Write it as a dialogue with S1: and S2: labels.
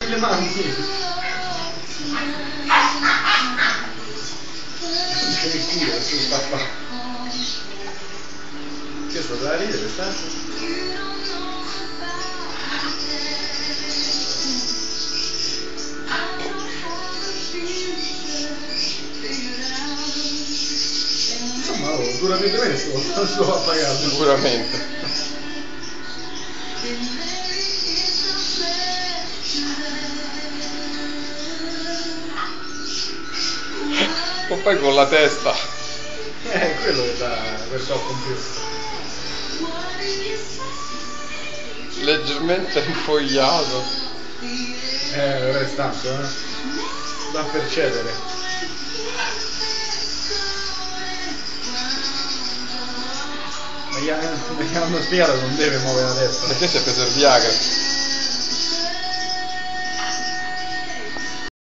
S1: le mani. C'è il culo, adesso sta qua. Che sto da ridere, sta? Insomma, dura più di me sto a pagare.
S2: Sicuramente. O poi con la testa.
S1: Quello che dà questo computer.
S2: Leggermente infogliato.
S1: Ora è stanco, da percepire. Ma gli hanno spiegato che non deve muovere la testa.
S2: Perché si è preso il Viagra?